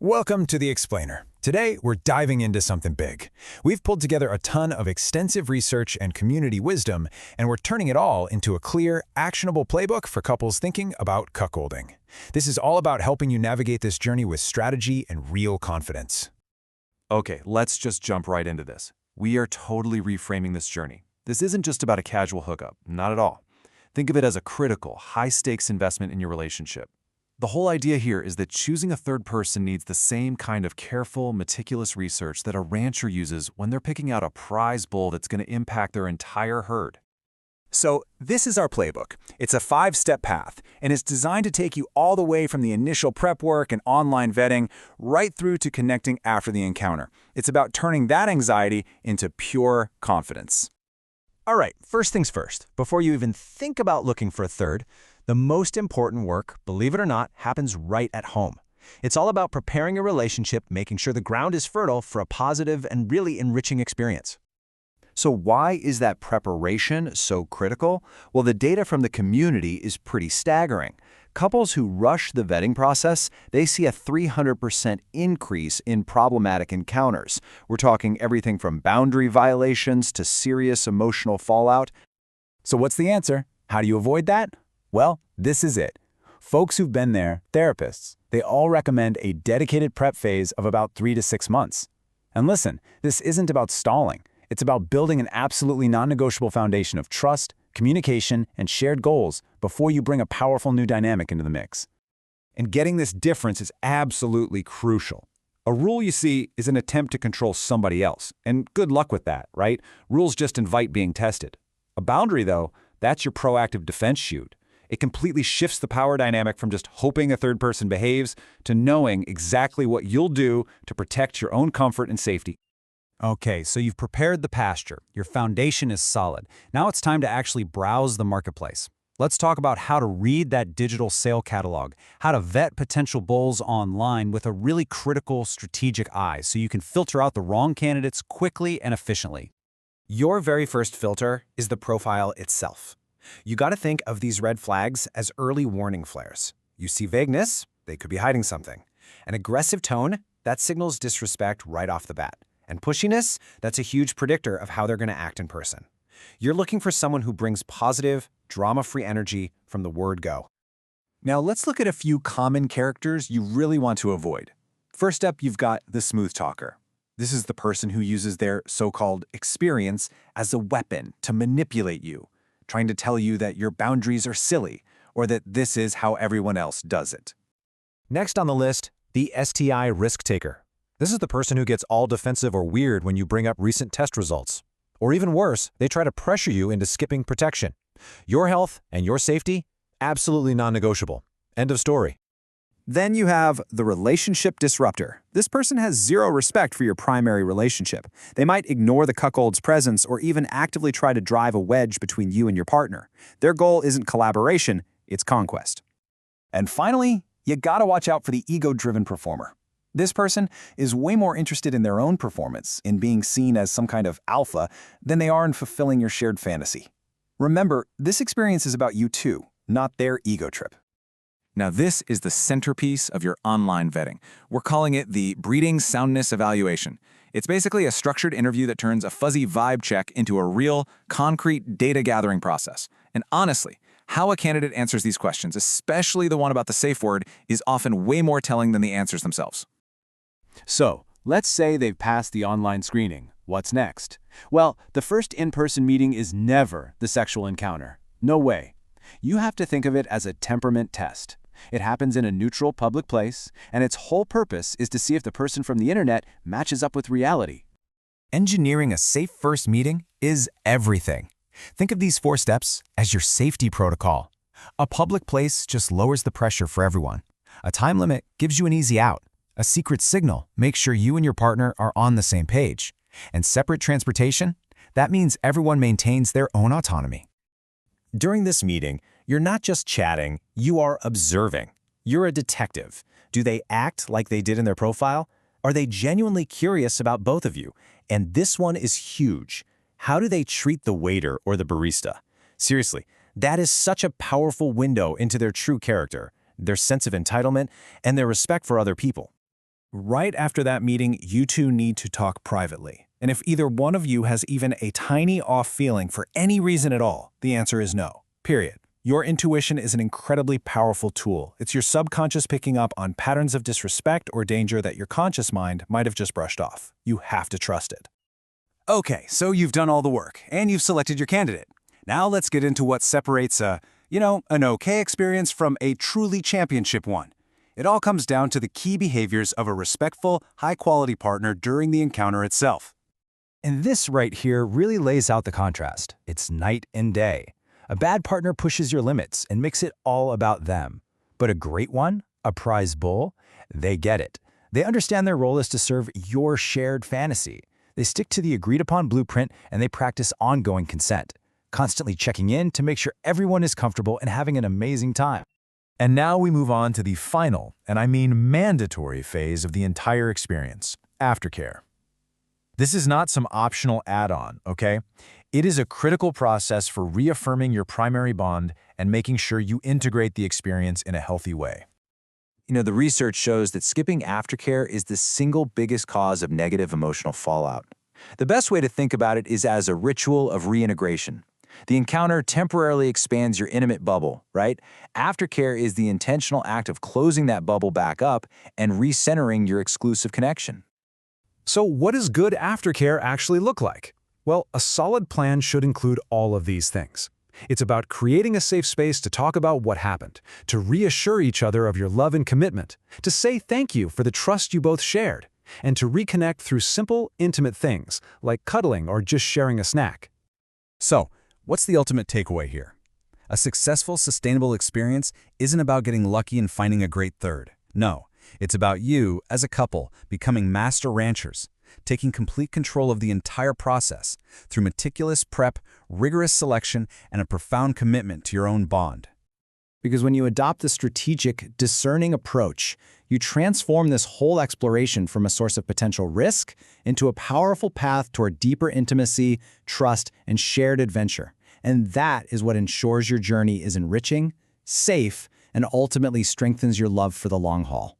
Welcome to The Explainer. Today, we're diving into something big. We've pulled together a ton of extensive research and community wisdom, and we're turning it all into a clear, actionable playbook for couples thinking about cuckolding. This is all about helping you navigate this journey with strategy and real confidence. Okay, let's just jump right into this. We are totally reframing this journey. This isn't just about a casual hookup, not at all. Think of it as a critical, high-stakes investment in your relationship. The whole idea here is that choosing a third person needs the same kind of careful, meticulous research that a rancher uses when they're picking out a prize bull that's going to impact their entire herd. So, this is our playbook. It's a 5-step path, and it's designed to take you all the way from the initial prep work and online vetting right through to connecting after the encounter. It's about turning that anxiety into pure confidence. All right, first things first. Before you even think about looking for a third, the most important work, believe it or not, happens right at home. It's all about preparing a relationship, making sure the ground is fertile for a positive and really enriching experience. So why is that preparation so critical? Well, the data from the community is pretty staggering. Couples who rush the vetting process, they see a 300% increase in problematic encounters. We're talking everything from boundary violations to serious emotional fallout. So what's the answer? How do you avoid that? Well, this is it. Folks who've been there, therapists, they all recommend a dedicated prep phase of about 3 to 6 months. And listen, this isn't about stalling. It's about building an absolutely non-negotiable foundation of trust, communication, and shared goals before you bring a powerful new dynamic into the mix. And getting this difference is absolutely crucial. A rule, you see, is an attempt to control somebody else. And good luck with that, right? Rules just invite being tested. A boundary, though, that's your proactive defense shield. It completely shifts the power dynamic from just hoping a third person behaves to knowing exactly what you'll do to protect your own comfort and safety. Okay, so you've prepared the pasture. Your foundation is solid. Now it's time to actually browse the marketplace. Let's talk about how to read that digital sale catalog, how to vet potential bulls online with a really critical, strategic eye so you can filter out the wrong candidates quickly and efficiently. Your very first filter is the profile itself. You got to think of these red flags as early warning flares. You see vagueness, they could be hiding something. An aggressive tone, that signals disrespect right off the bat. And pushiness, that's a huge predictor of how they're going to act in person. You're looking for someone who brings positive, drama-free energy from the word go. Now let's look at a few common characters you really want to avoid. First up, you've got the smooth talker. This is the person who uses their so-called experience as a weapon to manipulate you, trying to tell you that your boundaries are silly or that this is how everyone else does it. Next on the list, the STI risk taker. This is the person who gets all defensive or weird when you bring up recent test results. Or even worse, they try to pressure you into skipping protection. Your health and your safety, absolutely non-negotiable. End of story. Then you have the relationship disruptor. This person has zero respect for your primary relationship. They might ignore the cuckold's presence or even actively try to drive a wedge between you and your partner. Their goal isn't collaboration, it's conquest. And finally, you gotta watch out for the ego-driven performer. This person is way more interested in their own performance, in being seen as some kind of alpha, than they are in fulfilling your shared fantasy. Remember, this experience is about you too, not their ego trip. Now this is the centerpiece of your online vetting. We're calling it the breeding soundness evaluation. It's basically a structured interview that turns a fuzzy vibe check into a real, concrete data gathering process. And honestly, how a candidate answers these questions, especially the one about the safe word, is often way more telling than the answers themselves. So, let's say they've passed the online screening. What's next? Well, the first in-person meeting is never the sexual encounter. No way. You have to think of it as a temperament test. It happens in a neutral public place, and its whole purpose is to see if the person from the internet matches up with reality. Engineering a safe first meeting is everything. Think of these 4 steps as your safety protocol. A public place just lowers the pressure for everyone. A time limit gives you an easy out. A secret signal makes sure you and your partner are on the same page. And separate transportation? That means everyone maintains their own autonomy. During this meeting, you're not just chatting, you are observing. You're a detective. Do they act like they did in their profile? Are they genuinely curious about both of you? And this one is huge. How do they treat the waiter or the barista? Seriously, that is such a powerful window into their true character, their sense of entitlement, and their respect for other people. Right after that meeting, you two need to talk privately. And if either one of you has even a tiny off feeling for any reason at all, the answer is no. Period. Your intuition is an incredibly powerful tool. It's your subconscious picking up on patterns of disrespect or danger that your conscious mind might have just brushed off. You have to trust it. Okay, so you've done all the work, and you've selected your candidate. Now let's get into what separates an okay experience from a truly championship one. It all comes down to the key behaviors of a respectful, high-quality partner during the encounter itself. And this right here really lays out the contrast. It's night and day. A bad partner pushes your limits and makes it all about them. But a great one, a prize bull, they get it. They understand their role is to serve your shared fantasy. They stick to the agreed-upon blueprint and they practice ongoing consent, constantly checking in to make sure everyone is comfortable and having an amazing time. And now we move on to the final, and I mean mandatory phase of the entire experience, aftercare. This is not some optional add-on, okay? It is a critical process for reaffirming your primary bond and making sure you integrate the experience in a healthy way. The research shows that skipping aftercare is the single biggest cause of negative emotional fallout. The best way to think about it is as a ritual of reintegration. The encounter temporarily expands your intimate bubble, right? Aftercare is the intentional act of closing that bubble back up and recentering your exclusive connection. So what does good aftercare actually look like? Well, a solid plan should include all of these things. It's about creating a safe space to talk about what happened, to reassure each other of your love and commitment, to say thank you for the trust you both shared, and to reconnect through simple, intimate things like cuddling or just sharing a snack. So, what's the ultimate takeaway here? A successful, sustainable experience isn't about getting lucky and finding a great third. No, it's about you, as a couple, becoming master ranchers, taking complete control of the entire process through meticulous prep, rigorous selection, and a profound commitment to your own bond. Because when you adopt a strategic, discerning approach, you transform this whole exploration from a source of potential risk into a powerful path toward deeper intimacy, trust, and shared adventure. And that is what ensures your journey is enriching, safe, and ultimately strengthens your love for the long haul.